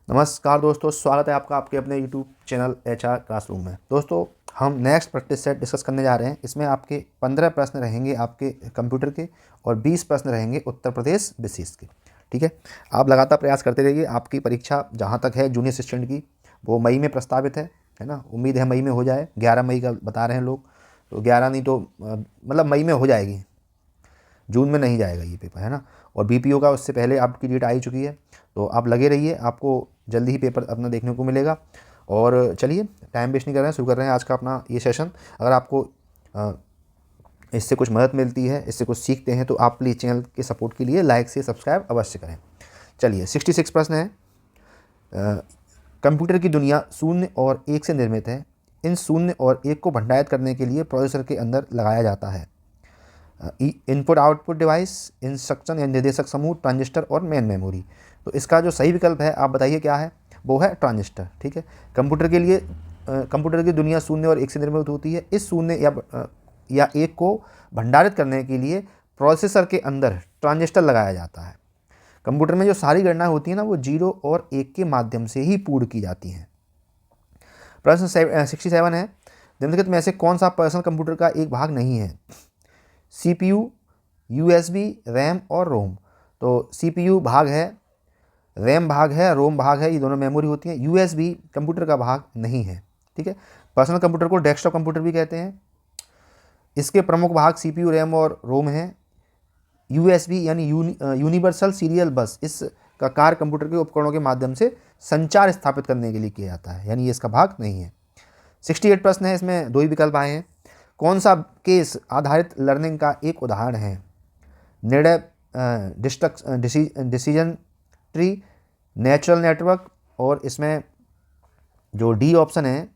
नमस्कार दोस्तों, स्वागत है आपका आपके अपने YouTube चैनल HR क्लासरूम में। दोस्तों, हम नेक्स्ट प्रैक्टिस सेट डिस्कस करने जा रहे हैं। इसमें आपके 15 प्रश्न रहेंगे आपके कंप्यूटर के और 20 प्रश्न रहेंगे उत्तर प्रदेश विशेष के। ठीक है, आप लगातार प्रयास करते रहिए। आपकी परीक्षा जहाँ तक है जूनियर असिस्टेंट की, वो मई में प्रस्तावित है ना। उम्मीद है मई में हो जाए। 11 मई का बता रहे हैं लोग, तो 11 नहीं तो मतलब मई में हो जाएगी, जून में नहीं जाएगा ये पेपर, है ना। और BPO का उससे पहले आपकी डेट आई चुकी है, तो आप लगे रहिए, आपको जल्दी ही पेपर अपना देखने को मिलेगा। और चलिए, टाइम वेस्ट नहीं कर रहे हैं, शुरू कर रहे हैं आज का अपना ये सेशन। अगर आपको इससे कुछ मदद मिलती है, इससे कुछ सीखते हैं, तो आप प्लीज़ चैनल के सपोर्ट के लिए लाइक से सब्सक्राइब अवश्य करें। चलिए, 66 प्रश्न है। कंप्यूटर की दुनिया शून्य और एक से निर्मित है। इन शून्य और एक को भंडारित करने के लिए प्रोसेसर के अंदर लगाया जाता है इनपुट आउटपुट डिवाइस, इंस्ट्रक्शन या निर्देशक समूह, ट्रांजिस्टर और मेन मेमोरी। तो इसका जो सही विकल्प है आप बताइए क्या है। वो है ट्रांजिस्टर। ठीक है, कंप्यूटर के लिए कंप्यूटर की दुनिया शून्य और एक से निर्मित होती है। इस शून्य या एक को भंडारित करने के लिए प्रोसेसर के अंदर ट्रांजिस्टर लगाया जाता है। कंप्यूटर में जो सारी गणना होती है ना, वो 0 और 1 के माध्यम से ही पूर्ण की जाती हैं। प्रश्न 67 है। निम्नलिखित में से कौन सा पर्सनल कंप्यूटर का एक भाग नहीं है। CPU, USB, रैम और रोम। तो CPU भाग है, रैम भाग है, रोम भाग है, ये दोनों मेमोरी होती हैं। USB कंप्यूटर का भाग नहीं है। ठीक है, पर्सनल कंप्यूटर को डेस्कटॉप कंप्यूटर भी कहते हैं। इसके प्रमुख भाग CPU, रैम और रोम हैं। USB यानी यूनिवर्सल सीरियल बस, इसका कार्य कंप्यूटर के उपकरणों के माध्यम से संचार स्थापित करने के लिए किया जाता है, यानी ये इसका भाग नहीं है। 68 प्रश्न है, इसमें दो ही विकल्प आए हैं। कौन सा केस आधारित लर्निंग का एक उदाहरण है। निर्णय डिसीजन ट्री, नेचुरल नेटवर्क, और इसमें जो डी ऑप्शन है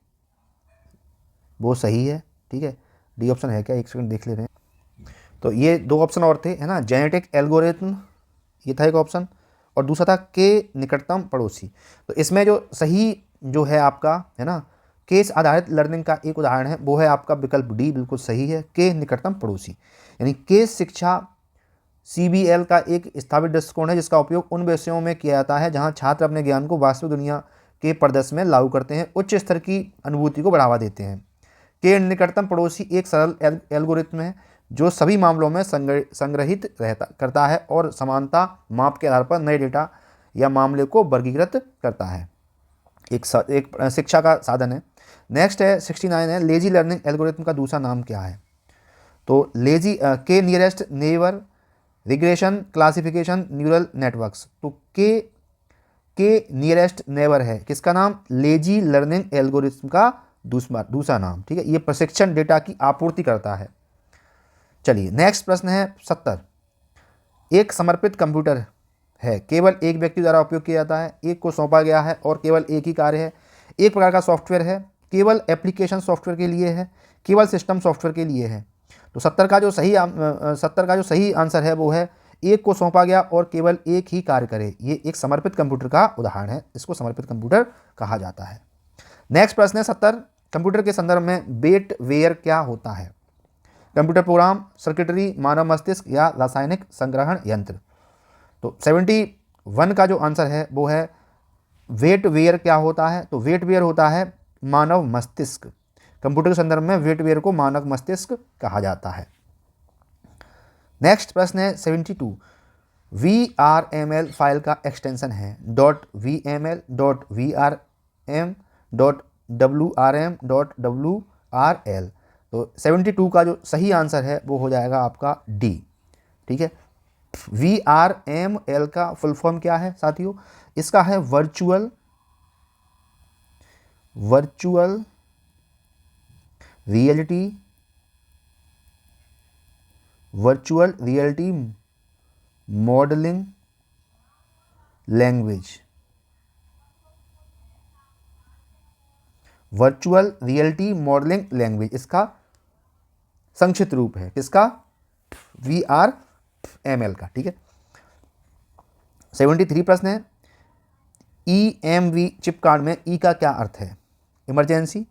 वो सही है। ठीक है, डी ऑप्शन है क्या, एक सेकंड देख ले रहे हैं। तो ये दो ऑप्शन और थे, है ना। जेनेटिक एल्गोरिथम, ये था एक ऑप्शन, और दूसरा था के निकटतम पड़ोसी। तो इसमें जो सही जो है आपका, है ना, केस आधारित लर्निंग का एक उदाहरण है, वो है आपका विकल्प डी, बिल्कुल सही है, के निकटतम पड़ोसी। यानी केस शिक्षा CBL का एक स्थापित दृष्टिकोण है, जिसका उपयोग उन विषयों में किया जाता है जहां छात्र अपने ज्ञान को वास्तविक दुनिया के परिदृश्य में लागू करते हैं, उच्च स्तर की अनुभूति को बढ़ावा देते हैं। के निकटतम पड़ोसी एक सरल एल्गोरिथम है जो सभी मामलों में संग्रहित करता है और समानता माप के आधार पर नए डेटा या मामले को वर्गीकृत करता है। एक शिक्षा का साधन है। नेक्स्ट है 69 है। लेजी लर्निंग एल्गोरिथम का दूसरा नाम क्या है। तो लेजी के nearest neighbour, regression, classification, neural networks. तो के नियरेस्ट नेबर है किसका नाम, लेजी लर्निंग एल्गोरिथम का दूसरा नाम। ठीक है, ये प्रशिक्षण डेटा की आपूर्ति करता है। चलिए, नेक्स्ट प्रश्न है 70। एक समर्पित कंप्यूटर है, केवल एक व्यक्ति द्वारा उपयोग किया जाता है, एक को सौंपा गया है और केवल एक ही कार्य है, एक प्रकार का सॉफ्टवेयर है, केवल एप्लीकेशन सॉफ्टवेयर के लिए है, केवल सिस्टम सॉफ्टवेयर के लिए है। तो 70 का जो सही आंसर है वो है एक को सौंपा गया और केवल एक ही कार्य करे। ये एक समर्पित कंप्यूटर का उदाहरण है, इसको समर्पित कंप्यूटर कहा जाता है। नेक्स्ट प्रश्न है 70। कंप्यूटर के संदर्भ में बेटवेयर क्या होता है। कंप्यूटर प्रोग्राम, सर्किटरी, मानव मस्तिष्क या रासायनिक संग्रहण यंत्र। तो 71 का जो आंसर है वो है वेटवेयर क्या होता है। तो वेटवेयर होता है मानव मस्तिष्क। कंप्यूटर के संदर्भ में वेटवेयर को मानव मस्तिष्क कहा जाता है। नेक्स्ट प्रश्न है 72। VRML फाइल का एक्सटेंशन है .vml, .vrm, .wrm, .wrl। तो 72 का जो सही आंसर है वो हो जाएगा आपका डी। ठीक है, VRML का फुल फॉर्म क्या है साथियों, इसका है virtual reality modelling language. Virtual reality modelling language इसका संक्षिप्त रूप है, किसका, VRML का। ठीक है, 73 प्रश्न है। EMV चिप कार्ड में ई का क्या अर्थ है। इमरजेंसी,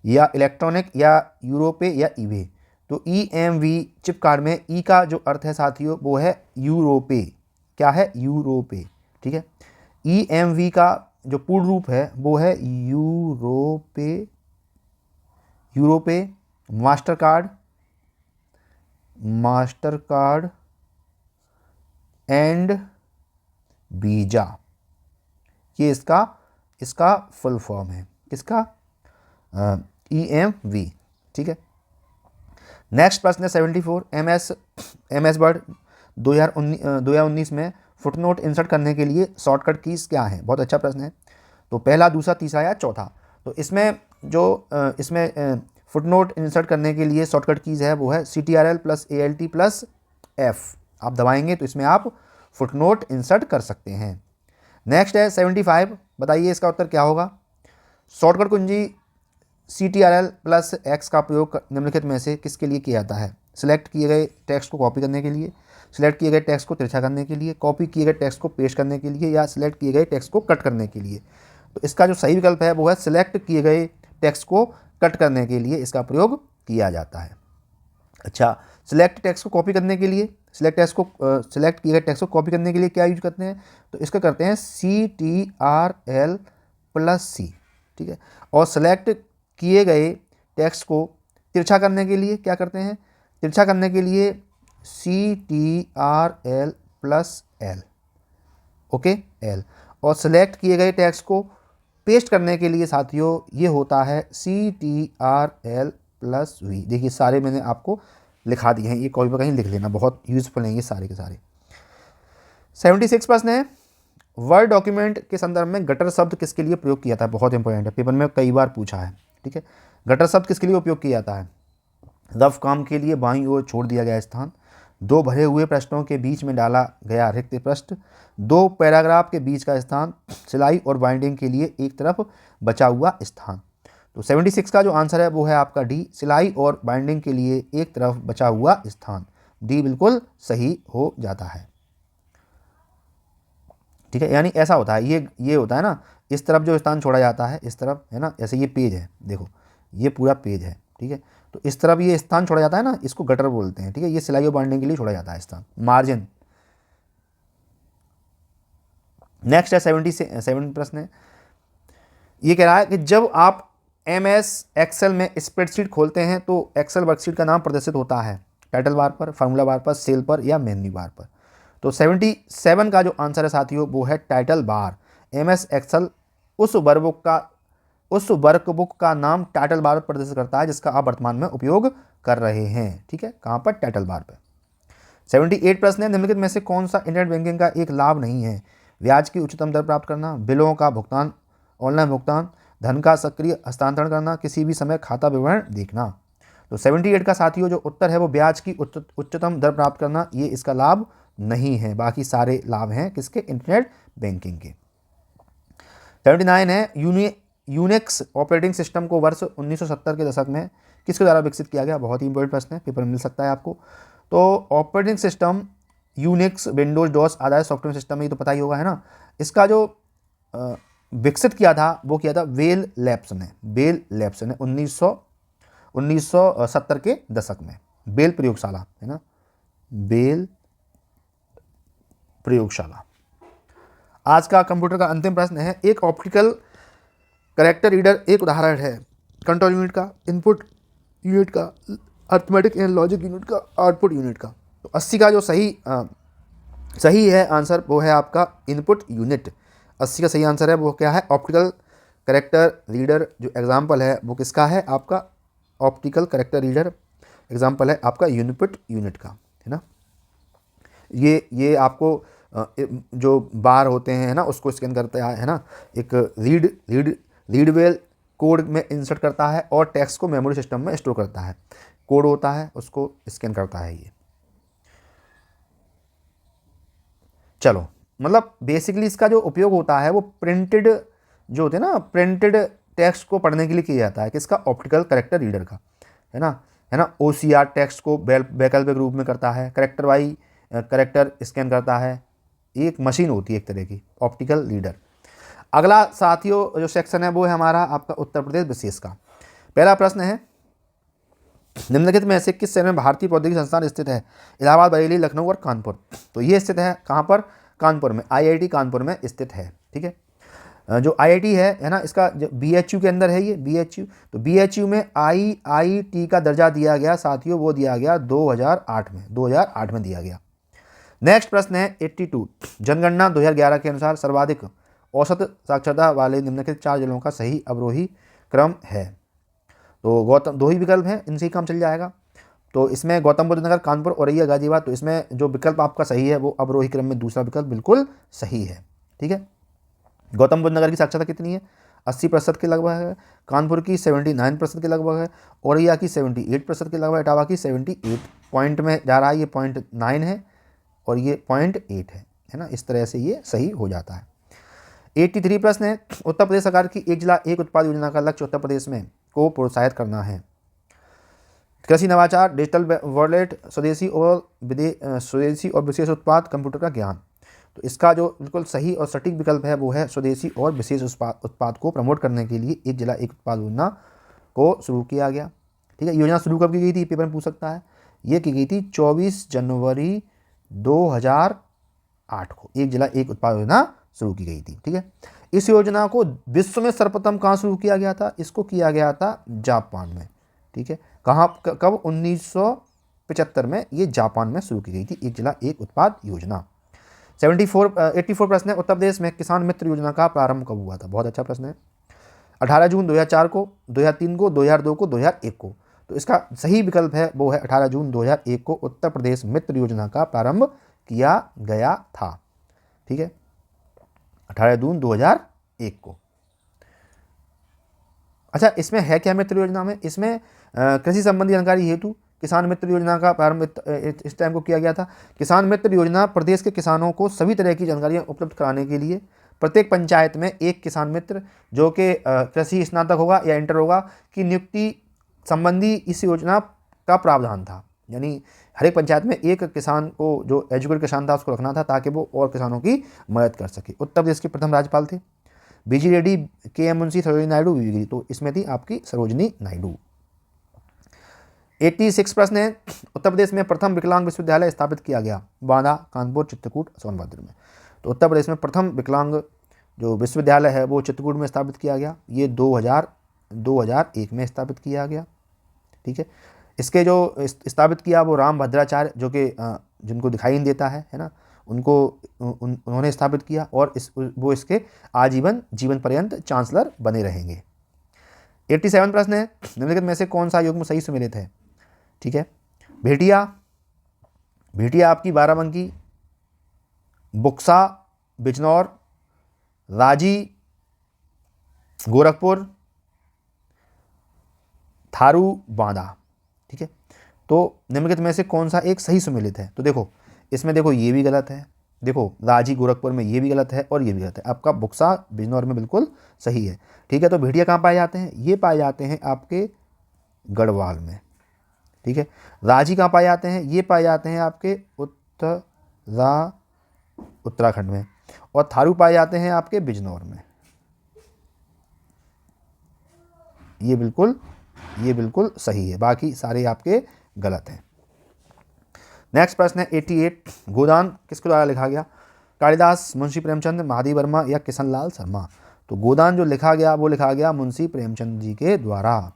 या इलेक्ट्रॉनिक, या यूरोपे, या ईवे। तो EMV चिप कार्ड में ई का जो अर्थ है साथियों वो है यूरोपे। क्या है, यूरोपे। ठीक है, EMV का जो पूर्ण रूप है वो है Europay master card and visa. ये इसका फुल फॉर्म है, किसका? EMV। ठीक है। नेक्स्ट प्रश्न है 74। MS वर्ड 2019 में फुटनोट इंसर्ट करने के लिए शॉर्टकट कीज क्या है? बहुत अच्छा प्रश्न है। तो पहला, दूसरा, तीसरा या चौथा? तो इसमें फुटनोट इंसर्ट करने के लिए शॉर्टकट कीज है वो है CTRL + ALT + F। आप दबाएंगे तो इसमें आप फुटनोट इंसर्ट कर सकते हैं। नेक्स्ट है 75। बताइए इसका उत्तर क्या होगा? शॉर्टकट कुंजी CTRL + X का प्रयोग निम्नलिखित में से किसके लिए किया जाता है? सिलेक्ट किए गए टेक्स्ट को कॉपी करने के लिए, सिलेक्ट किए गए टेक्स्ट को तिरछा करने के लिए, कॉपी किए गए टेक्स्ट को पेस्ट करने के लिए, या सिलेक्ट किए गए टेक्स्ट को कट करने के लिए। तो इसका जो सही विकल्प है वो है सिलेक्ट किए गए टेक्स्ट को कट करने के लिए इसका प्रयोग किया जाता है। अच्छा, सिलेक्ट टेक्स्ट को कॉपी करने के लिए, सिलेक्ट किए गए टेक्स्ट को कॉपी करने के लिए क्या यूज करते हैं? तो इसका करते हैं CTRL + C। ठीक है। और सिलेक्ट किए गए टेक्स्ट को तिरछा करने के लिए क्या करते हैं? तिरछा करने के लिए CTRL + L। Okay, L। और सिलेक्ट किए गए टेक्स्ट को पेस्ट करने के लिए साथियों ये होता है CTRL + V। देखिए सारे मैंने आपको लिखा दिए हैं, ये कॉपी पर कहीं लिख लेना, बहुत यूजफुल हैं ये सारे के सारे। 76 प्रश्न है, वर्ड डॉक्यूमेंट के संदर्भ में गटर शब्द किसके लिए प्रयोग किया जाता है? बहुत इंपॉर्टेंट है, पेपर में कई बार पूछा है। ठीक है। गटर शब्द किसके लिए उपयोग किया जाता है? रफ काम के लिए बाईं ओर छोड़ दिया गया स्थान, 2 भरे हुए प्रश्नों के बीच में डाला गया रिक्त पृष्ठ, 2 पैराग्राफ के बीच का स्थान, सिलाई और बाइंडिंग के लिए एक तरफ बचा हुआ स्थान। तो 76 का जो आंसर है वो है आपका डी, सिलाई और बाइंडिंग के लिए एक तरफ बचा हुआ स्थान। डी बिल्कुल सही हो जाता है। ठीक है, यानी ऐसा होता है, ये होता है ना, इस तरफ जो स्थान छोड़ा जाता है, इस तरफ है ना, जैसे ये पेज है, देखो ये पूरा पेज है। ठीक है, तो इस तरफ ये स्थान छोड़ा जाता है ना, इसको गटर बोलते हैं। ठीक है, ये सिलाई और बाइंडिंग के लिए छोड़ा जाता है स्थान, मार्जिन। नेक्स्ट है 77 प्रश्न है, ये कह रहा है कि जब आप MS एक्सेल में स्प्रेडशीट खोलते हैं तो एक्सेल वर्कशीट का नाम प्रदर्शित होता है टाइटल बार पर, फार्मूला बार पर, सेल पर या मेन्यू बार पर? तो 77 का जो आंसर है साथियों वो है टाइटल बार। MS एक्सेल उस वर्कबुक का नाम टाइटल बार पर प्रदर्शित करता है जिसका आप वर्तमान में उपयोग कर रहे हैं। ठीक है, कहाँ पर? टाइटल बार पर। 78 प्रश्न है, निम्नलिखित में से कौन सा इंटरनेट बैंकिंग का एक लाभ नहीं है? ब्याज की उच्चतम दर प्राप्त करना, बिलों का भुगतान, ऑनलाइन भुगतान, धन का सक्रिय हस्तांतरण करना, किसी भी समय खाता विवरण देखना। तो 78 का साथियों जो उत्तर है वो ब्याज की उच्चतम दर प्राप्त करना, ये इसका लाभ नहीं है। बाकी सारे लाभ हैं किसके? इंटरनेट बैंकिंग के। 79 है, यूनिक्स ऑपरेटिंग सिस्टम को वर्ष 1970 के दशक में किसके द्वारा विकसित किया गया? बहुत ही इंपॉर्टेंट प्रश्न है, पेपर में मिल सकता है आपको। तो operating system Unix, Windows, DOS आधारित सॉफ्टवेयर सिस्टम में, ये तो पता ही होगा है ना। इसका जो विकसित किया था वो किया था बेल लैब्स ने 1970 के दशक में। बेल प्रयोगशाला है ना, बेल प्रयोगशाला। आज का कंप्यूटर का अंतिम प्रश्न है, एक ऑप्टिकल कैरेक्टर रीडर एक उदाहरण है कंट्रोल यूनिट का, इनपुट यूनिट का, अर्थमेटिक एंड लॉजिक यूनिट का, आउटपुट यूनिट का। तो 80 का जो सही है आंसर वो है आपका इनपुट यूनिट। 80 का सही आंसर है वो क्या है? Optical character reader. जो एग्जाम्पल है वो किसका है? आपका ऑप्टिकल कैरेक्टर रीडर एग्जाम्पल है आपका इनपुट यूनिट का, है ना। ये आपको जो बार होते हैं ना उसको स्कैन करता है ना, एक रीड वेल कोड में इंसर्ट करता है और टेक्स्ट को मेमोरी सिस्टम में स्टोर करता है। कोड होता है उसको स्कैन करता है ये। चलो, मतलब बेसिकली इसका जो उपयोग होता है वो प्रिंटेड जो होते हैं ना, प्रिंटेड टेक्स्ट को पढ़ने के लिए किया जाता है। किसका? ऑप्टिकल कैरेक्टर रीडर का, है ना। OCR टेक्स्ट को वैकल्पिक रूप में करता है, कैरेक्टर वाई कैरेक्टर स्कैन करता है। एक मशीन होती है एक तरह की ऑप्टिकल रीडर। अगला साथियों जो सेक्शन है वो है हमारा आपका उत्तर प्रदेश विशेष का। पहला प्रश्न है, निम्नलिखित में से किस शहर में भारतीय प्रौद्योगिकी संस्थान स्थित है? इलाहाबाद, बरेली, लखनऊ और कानपुर। तो ये स्थित है कहाँ पर? कानपुर में, IIT कानपुर में स्थित है। ठीक है, जो IIT है ना, इसका जो BHU के अंदर है ये BHU, तो BHU में IIT का दर्जा दिया गया साथियों, वो दिया गया 2008 में दिया गया। नेक्स्ट प्रश्न है 82, जनगणना 2011 के अनुसार सर्वाधिक औसत साक्षरता वाले निम्नलिखित 4 जिलों का सही अवरोही क्रम है। तो गौतम, 2 ही विकल्प हैं, इनसे ही काम चल जाएगा। तो इसमें गौतम बुद्ध नगर, कानपुर, औरैया, गाजियाबाद, तो इसमें जो विकल्प आपका सही है वो अवरोही क्रम में दूसरा विकल्प बिल्कुल सही है। ठीक है, गौतम बुद्ध नगर की साक्षरता कितनी है? 80% के लगभग है, कानपुर की 79% के लगभग है, औरैया की 78% के लगभग, इटावा की 78 पॉइंट में जा रहा है, ये 0.9 है और ये 0.8 है ना, इस तरह से ये सही हो जाता है। 83 प्रश्न है, उत्तर प्रदेश सरकार की एक जिला एक उत्पाद योजना का लक्ष्य उत्तर प्रदेश में को प्रोत्साहित करना है। कृषि नवाचार, डिजिटल वॉलेट, स्वदेशी और विशेष उत्पाद, कंप्यूटर का ज्ञान। तो इसका जो बिल्कुल सही और सटीक विकल्प है वो है स्वदेशी और विशेष उत्पाद को प्रमोट करने के लिए एक जिला एक उत्पाद योजना को शुरू किया गया। ठीक है, योजना शुरू कब की गई थी, पेपर में पूछ सकता है। ये की गई थी 24 जनवरी 2008 को एक जिला एक उत्पाद योजना शुरू की गई थी। ठीक है, इस योजना को विश्व में सर्वप्रथम कहाँ शुरू किया गया था? इसको किया गया था जापान में। ठीक है, कहाँ, कब? 1975 में ये जापान में शुरू की गई थी एक जिला एक उत्पाद योजना। 84 प्रश्न है, उत्तर प्रदेश में किसान मित्र योजना का प्रारंभ कब हुआ था? बहुत अच्छा प्रश्न है। 18 जून 2004 को, 2003 को, 2002 को, 2001 को। तो इसका सही विकल्प है वो है 18 जून 2001 को उत्तर प्रदेश मित्र योजना का प्रारंभ किया गया था। ठीक है, 18 जून 2001 को। अच्छा, इसमें है क्या मित्र योजना में? इसमें कृषि संबंधी जानकारी हेतु किसान मित्र योजना का प्रारंभ इस टाइम को किया गया था। किसान मित्र योजना प्रदेश के किसानों को सभी तरह की जानकारियां उपलब्ध कराने के लिए प्रत्येक पंचायत में एक किसान मित्र जो कि कृषि स्नातक होगा या इंटर होगा की नियुक्ति संबंधी इस योजना का प्रावधान था। यानी हर एक पंचायत में एक किसान को, जो एजुकेटेड किसान था, उसको रखना था ताकि वो और किसानों की मदद कर सके। उत्तर प्रदेश के प्रथम राज्यपाल थे BG Reddy, KM Munshi, Sarojini Naidu, VV गिरी। तो इसमें थी आपकी सरोजिनी नायडू। 86 प्रश्न है, उत्तर प्रदेश में प्रथम विकलांग विश्वविद्यालय स्थापित किया गया? बांदा, कानपुर, चित्रकूट, सोनभद्र में। तो उत्तर प्रदेश में प्रथम विकलांग जो विश्वविद्यालय है वो चित्रकूट में स्थापित किया गया। ये 2001 में स्थापित किया गया। ठीक है, इसके जो स्थापित किया वो राम भद्राचार्य, जो कि जिनको दिखाई नहीं देता है ना, उन्होंने स्थापित किया और वो इसके आजीवन जीवन पर्यंत चांसलर बने रहेंगे। 87 प्रश्न है, निम्नलिखित में से कौन सा युग्म सही सुमेलित है? ठीक है, भेटिया आपकी बाराबंकी, बुक्सा बिजनौर, राजी गोरखपुर, थारू बांदा। ठीक है, तो निम्नलिखित में से कौन सा एक सही सुमेलित है? तो देखो, इसमें देखो ये भी गलत है, देखो राजी गोरखपुर में ये भी गलत है और ये भी गलत है। आपका बुक्सा बिजनौर में बिल्कुल सही है। ठीक है, तो भेड़िया कहाँ पाए जाते हैं? ये पाए जाते हैं आपके गढ़वाल में। ठीक है, राजी कहाँ पाए जाते हैं? ये पाए जाते हैं आपके उत्तराखंड में, और थारू पाए जाते हैं आपके बिजनौर में। ये बिल्कुल सही है, बाकी सारे आपके गलत हैं। नेक्स्ट प्रश्न है 88, गोदान किसके द्वारा लिखा गया? कालिदास, मुंशी प्रेमचंद, महादेव वर्मा या किशन लाल शर्मा। तो गोदान जो लिखा गया वो लिखा गया मुंशी प्रेमचंद जी के द्वारा।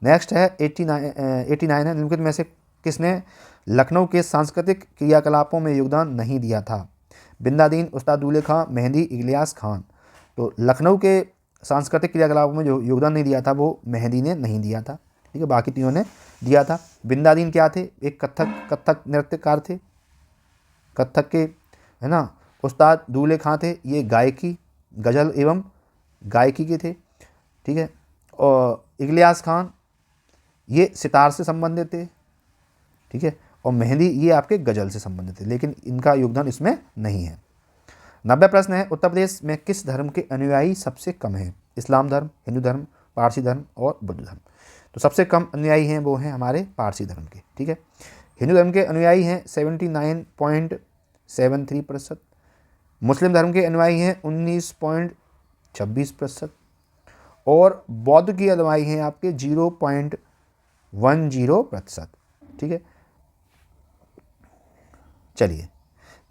नेक्स्ट है 89 है, निम्नलिखित में से किसने लखनऊ के सांस्कृतिक क्रियाकलापों में योगदान नहीं दिया था? बिंदादीन, उस्ताद दूल्हे खां, मेहंदी, इलियास खान। तो लखनऊ के सांस्कृतिक क्रियाकलापों में जो योगदान नहीं दिया था वो मेहंदी ने नहीं दिया था। ठीक है, बाकी तीनों ने दिया था। बिंदादीन क्या थे? एक कथक नृत्यकार थे, कथक के, है ना। उस्ताद दूल्हे खां थे, ये गायकी, गज़ल एवं गायकी के थे। ठीक है, और इलियास खान ये सितार से संबंधित थे। ठीक है, और मेहंदी ये आपके गज़ल से संबंधित थे, लेकिन इनका योगदान इसमें नहीं है। 90 प्रश्न है, उत्तर प्रदेश में किस धर्म के अनुयायी सबसे कम हैं? इस्लाम धर्म, हिंदू धर्म, पारसी धर्म और बुद्ध धर्म। तो सबसे कम अनुयायी हैं वो हैं हमारे पारसी धर्म के। ठीक है, हिंदू धर्म के अनुयायी हैं 79.73%, मुस्लिम धर्म के अनुयायी हैं 19.26%, और बौद्ध की अनुयायी हैं आपके 0.10%। ठीक है, चलिए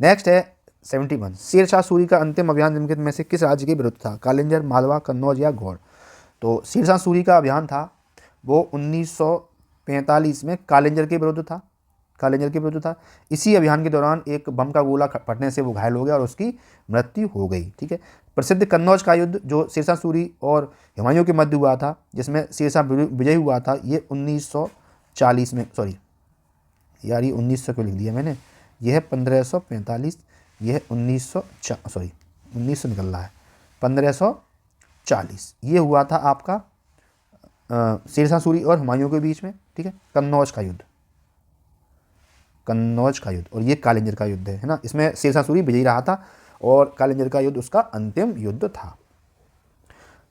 नेक्स्ट है 71 शेर शाह सूरी का अंतिम अभियान निम्नलिखित में से किस राज्य के विरुद्ध था? कालिंजर, मालवा, कन्नौज या गौड़? तो शेर शाह सूरी का अभियान था वो 1945 में कालिंजर के विरुद्ध था, कालिंजर के विरुद्ध था। इसी अभियान के दौरान एक बम का गोला फटने से वो घायल हो गया और उसकी मृत्यु हो गई। ठीक है। प्रसिद्ध कन्नौज का युद्ध जो शेर शाह सूरी और हुमायूं के मध्य हुआ था, जिसमें शेर शाह विजयी हुआ था, ये 1940 में, सॉरी यार ये 1900 क्यों लिख दिया मैंने, ये है 1545, ये है 1900 निकल रहा है, 1540 ये हुआ था आपका शेर शाह सूरी और हुमायूं के बीच में। ठीक है, कन्नौज का युद्ध, कन्नौज का युद्ध, और ये कालिंजर का युद्ध है ना। इसमें शेर शाह सूरी विजयी रहा था और कालिंजर का युद्ध उसका अंतिम युद्ध था।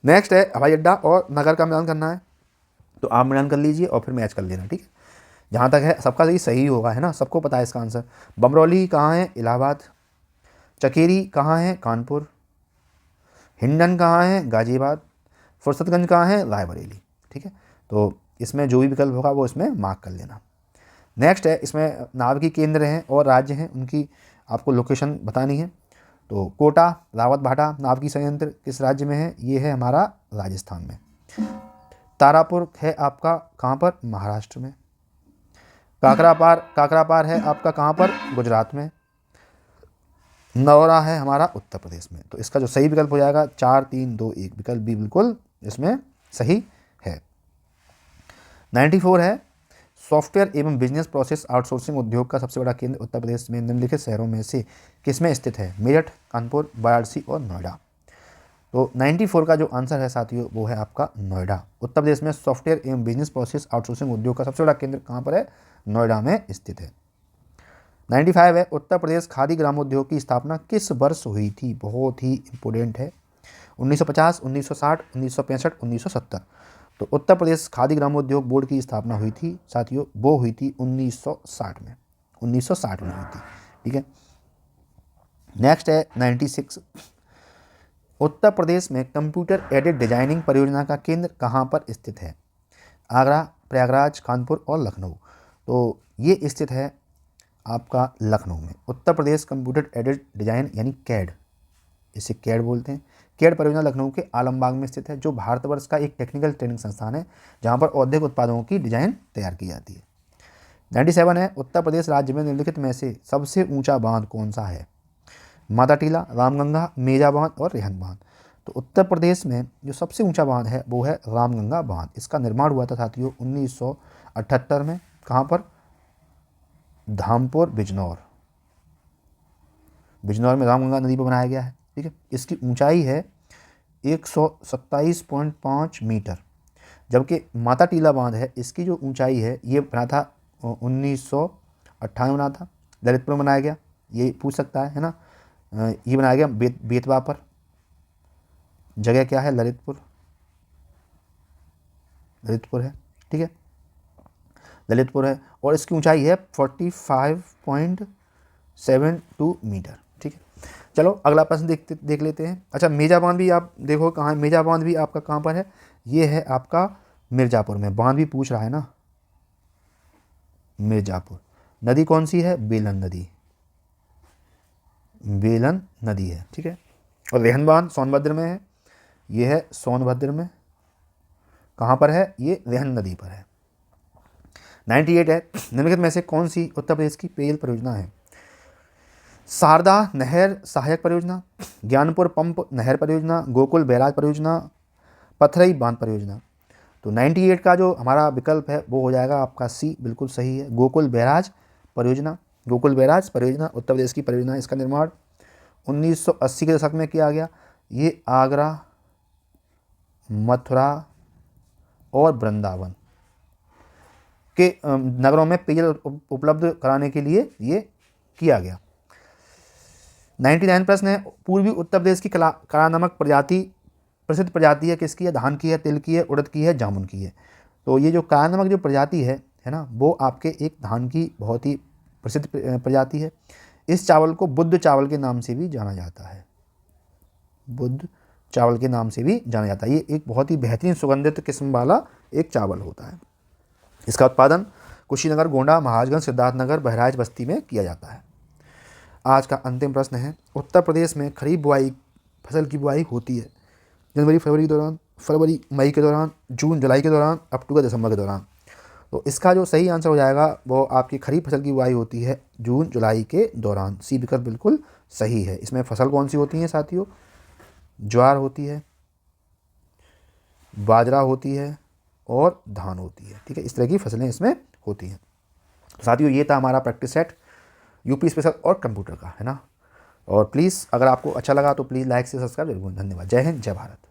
नेक्स्ट है हवाई अड्डा और नगर का मिलान करना है, तो आप मिलान कर लीजिए और फिर मैच कर लेना। ठीक है, जहाँ तक है सबका सही होगा, है ना, सबको पता है इसका आंसर। बमरौली कहाँ है? इलाहाबाद। चकेरी कहाँ है? कानपुर। हिंडन कहाँ है? गाजियाबाद। फुर्सतगंज कहाँ है? रायबरेली। ठीक है, तो इसमें जो भी विकल्प होगा वो इसमें मार्क कर लेना। नेक्स्ट है, इसमें नाभिकीय केंद्र हैं और राज्य हैं, उनकी आपको लोकेशन बतानी है। तो कोटा, रावत भाटा नाभिकीय संयंत्र किस राज्य में है? ये है हमारा राजस्थान में। तारापुर है आपका कहाँ पर? महाराष्ट्र में। काकरापार है आपका कहाँ पर? गुजरात में। नौरा है हमारा उत्तर प्रदेश में। तो इसका जो सही विकल्प हो जाएगा 4, 3, 2, 1, विकल्प बी बिल्कुल इसमें सही है। 94 है, सॉफ्टवेयर एवं बिजनेस प्रोसेस आउटसोर्सिंग उद्योग का सबसे बड़ा केंद्र उत्तर प्रदेश में निम्नलिखित शहरों में से किसमें स्थित है? मेरठ, कानपुर, वाराणसी और नोएडा। तो 94 का जो आंसर है साथियों वो है आपका नोएडा। उत्तर प्रदेश में सॉफ्टवेयर एवं बिजनेस प्रोसेस आउटसोर्सिंग उद्योग का सबसे बड़ा केंद्र कहाँ पर है? नोएडा में स्थित है। 95 है, उत्तर प्रदेश खादी ग्रामोद्योग की स्थापना किस वर्ष हुई थी? बहुत ही इंपॉर्टेंट है। 1950, 1960, 1965, 1970। तो उत्तर प्रदेश खादी ग्रामोद्योग बोर्ड की स्थापना हुई थी साथियों, वो हुई थी 1960 में, 1960 में हुई थी। ठीक है। नेक्स्ट है 96, उत्तर प्रदेश में कंप्यूटर एडेड डिजाइनिंग परियोजना का केंद्र कहाँ पर स्थित है? आगरा, प्रयागराज, कानपुर और लखनऊ। तो ये स्थित है आपका लखनऊ में। Uttar Pradesh computer aided design यानी कैड, इसे कैड बोलते हैं। कैड परियोजना लखनऊ के आलमबाग में स्थित है, जो भारतवर्ष का एक टेक्निकल ट्रेनिंग संस्थान है जहां पर औद्योगिक उत्पादों की डिजाइन तैयार की जाती है। 97 है, उत्तर प्रदेश राज्य में निम्नलिखित में से सबसे ऊंचा बांध कौन सा है? माता टीला, रामगंगा, मेजा बांध और रेहन बांध। तो उत्तर प्रदेश में जो सबसे ऊंचा बांध है वो है रामगंगा बांध। इसका निर्माण हुआ था साथियों 1978 में। कहाँ पर? धामपुर, बिजनौर। बिजनौर में रामगंगा नदी पर बनाया गया है। ठीक है, इसकी ऊंचाई है 127.5 मीटर, जबकि माता टीला बांध है इसकी जो ऊंचाई है, ये बना था 1958 बना था, ललितपुर में बनाया गया। ये पूछ सकता है ना, ये बनाया गया बेतवा पर। जगह क्या है? ललितपुर, ललितपुर है। ठीक है, ललितपुर है और इसकी ऊंचाई है 45.72 मीटर। ठीक है, चलो अगला प्रश्न देख लेते हैं। अच्छा, मेजा बांध भी आप देखो कहाँ है? मेजा बांध भी आपका कहाँ पर है? ये है आपका मिर्ज़ापुर में। बांध भी पूछ रहा है ना, मिर्ज़ापुर। नदी कौन सी है? बेलन नदी, बेलन नदी है। ठीक है, और रेहन बांध सोनभद्र में है। ये है सोनभद्र में। कहाँ पर है? ये रेहन नदी पर है। 98 है, निम्नलिखित में से कौन सी उत्तर प्रदेश की पेयजल परियोजना है? शारदा नहर सहायक परियोजना, ज्ञानपुर पंप नहर परियोजना, गोकुल बैराज परियोजना, पथरई बांध परियोजना। तो 98 का जो हमारा विकल्प है वो हो जाएगा आपका सी, बिल्कुल सही है, गोकुल बैराज परियोजना। गोकुल बैराज परियोजना उत्तर प्रदेश की परियोजना। इसका निर्माण 1980 के दशक में किया गया। ये आगरा, मथुरा और वृंदावन के नगरों में पेयजल उपलब्ध कराने के लिए ये किया गया। 99 प्रश्न है, पूर्वी उत्तर प्रदेश की काला नमक प्रजाति प्रसिद्ध प्रजाति है किसकी है? धान की है, तिल की है, उड़द की है, जामुन की है। तो ये जो काला नमक जो प्रजाति है ना, वो आपके एक धान की बहुत ही प्रसिद्ध प्रजाति है। इस चावल को बुद्ध चावल के नाम से भी जाना जाता है, बुद्ध चावल के नाम से भी जाना जाता है। ये एक बहुत ही बेहतरीन सुगंधित किस्म वाला एक चावल होता है। इसका उत्पादन कुशीनगर, गोंडा, महाराजगंज, सिद्धार्थनगर, बहराइच, बस्ती में किया जाता है। आज का अंतिम प्रश्न है, उत्तर प्रदेश में खरीफ बुआई फसल की बुआई होती है जनवरी फरवरी के दौरान, फरवरी मई के दौरान, जून जुलाई के दौरान, अक्टूबर दिसंबर के दौरान। तो इसका जो सही आंसर हो जाएगा वो आपकी खरीफ फसल की बुआई होती है जून जुलाई के दौरान। सी विकल्प बिल्कुल सही है। इसमें फसल कौन सी होती है साथियों? ज्वार होती है, बाजरा होती है और धान होती है। ठीक है, इस तरह की फसलें इसमें होती हैं। साथियों ये था हमारा प्रैक्टिस सेट यूपी स्पेशल और कंप्यूटर का, है ना। और प्लीज़ अगर आपको अच्छा लगा तो प्लीज़ लाइक से सब्सक्राइब जरूर। धन्यवाद। जय हिंद, जय भारत।